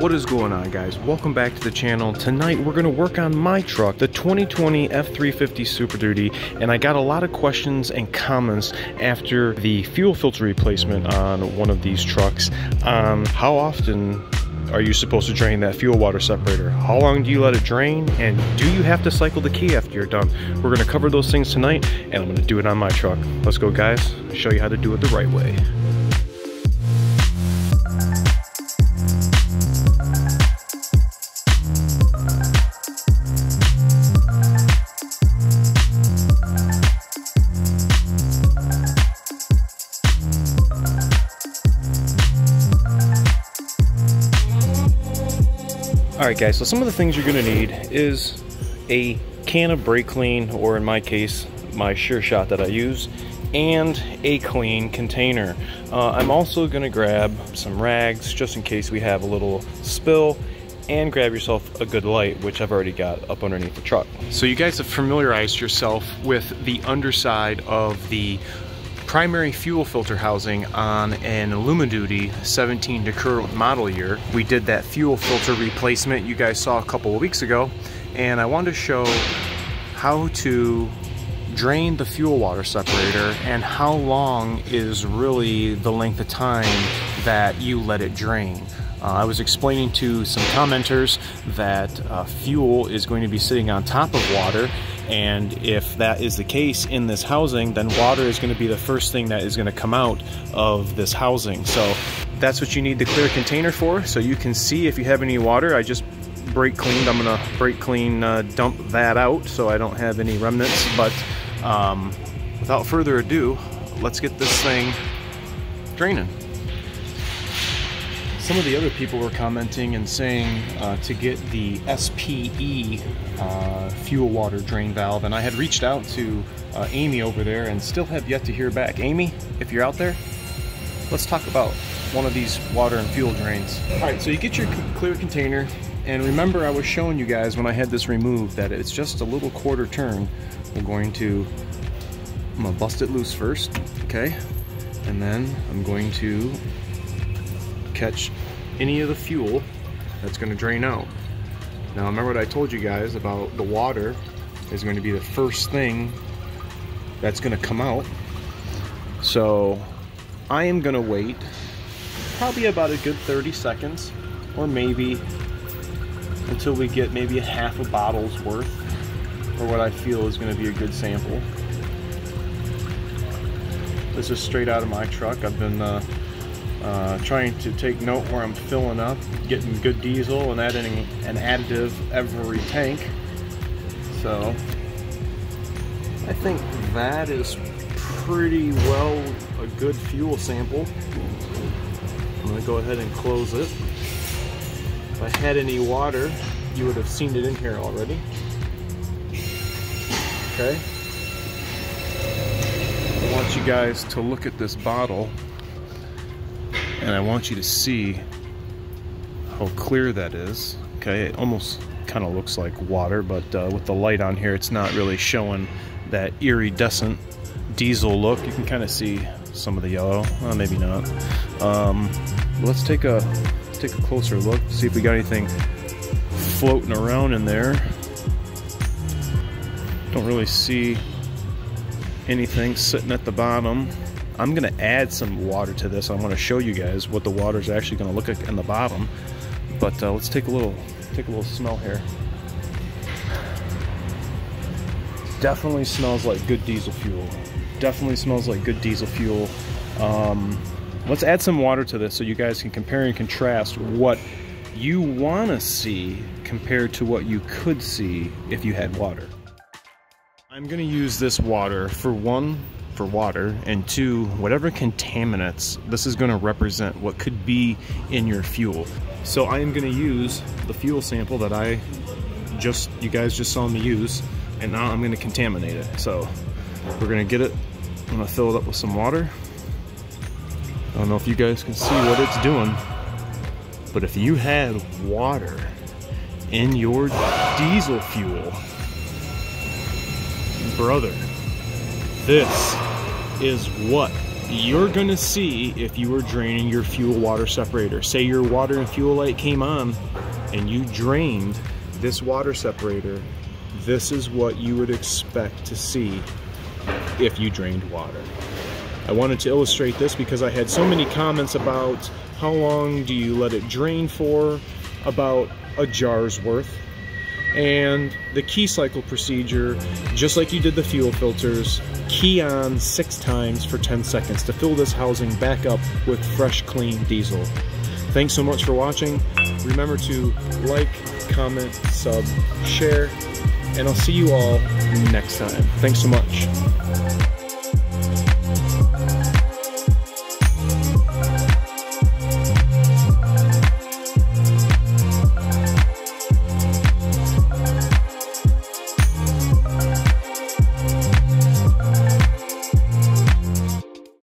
What is going on, guys? Welcome back to the channel. Tonight we're going to work on my truck, the 2020 F350 Super Duty, and I got a lot of questions and comments after the fuel filter replacement on one of these trucks on how often are you supposed to drain that fuel water separator? How long do you let it drain? And do you have to cycle the key after you're done? We're going to cover those things tonight, and I'm going to do it on my truck. Let's go, guys. I'll show you how to do it the right way. Alright guys, so some of the things you're going to need is a can of brake clean, or in my case, my Sure Shot that I use, and a clean container. I'm also going to grab some rags just in case we have a little spill, and grab yourself a good light, which I've already got up underneath the truck. So you guys have familiarized yourself with the underside of the primary fuel filter housing on an Alumiduty 17 to current model year. We did that fuel filter replacement you guys saw a couple of weeks ago, and I wanted to show how to drain the fuel water separator and how long is really the length of time that you let it drain. I was explaining to some commenters that fuel is going to be sitting on top of water, and if that is the case in this housing, then water is going to be the first thing that is going to come out of this housing. So that's what you need the clear container for, so you can see if you have any water. I just brake cleaned. I'm going to brake clean, dump that out so I don't have any remnants. But without further ado, let's get this thing draining. Some of the other people were commenting and saying to get the SPE fuel water drain valve, and I had reached out to Amy over there and still have yet to hear back. Amy, if you're out there, let's talk about one of these water and fuel drains. Alright, so you get your clear container, and remember I was showing you guys when I had this removed that it's just a little quarter turn. I'm going to bust it loose first, okay? And then I'm going to catch any of the fuel that's going to drain out. Now remember what I told you guys about the water is going to be the first thing that's going to come out. So I am going to wait probably about a good 30 seconds, or maybe until we get maybe a half a bottle's worth, or what I feel is going to be a good sample. This is straight out of my truck. I've been trying to take note where I'm filling up, getting good diesel, and adding an additive every tank. So I think that is pretty well a good fuel sample. I'm going to go ahead and close it. If I had any water, you would have seen it in here already. Okay. I want you guys to look at this bottle, and I want you to see how clear that is. Okay, it almost kind of looks like water, but with the light on here, it's not really showing that iridescent diesel look. You can kind of see some of the yellow. Maybe not. Let's take a closer look, see if we got anything floating around in there. Don't really see anything sitting at the bottom. I'm going to add some water to this. I want to show you guys what the water is actually going to look like in the bottom. But let's take a little smell here. Definitely smells like good diesel fuel. Definitely smells like good diesel fuel. Let's add some water to this so you guys can compare and contrast what you want to see compared to what you could see if you had water. I'm going to use this water for water, and two, whatever contaminants this is going to represent what could be in your fuel. So I am going to use the fuel sample that you guys just saw me use, and now I'm going to contaminate it. So we're going to get it, I'm going to fill it up with some water. I don't know if you guys can see what it's doing, but if you had water in your diesel fuel, brother, this is what you're gonna see if you were draining your fuel water separator. Say your water and fuel light came on and you drained this water separator. This is what you would expect to see if you drained water. I wanted to illustrate this because I had so many comments about how long do you let it drain for, about a jar's worth. And the key cycle procedure, just like you did the fuel filters, key on 6 times for 10 seconds to fill this housing back up with fresh, clean diesel. Thanks so much for watching. Remember to like, comment, sub, share, and I'll see you all next time. Thanks so much.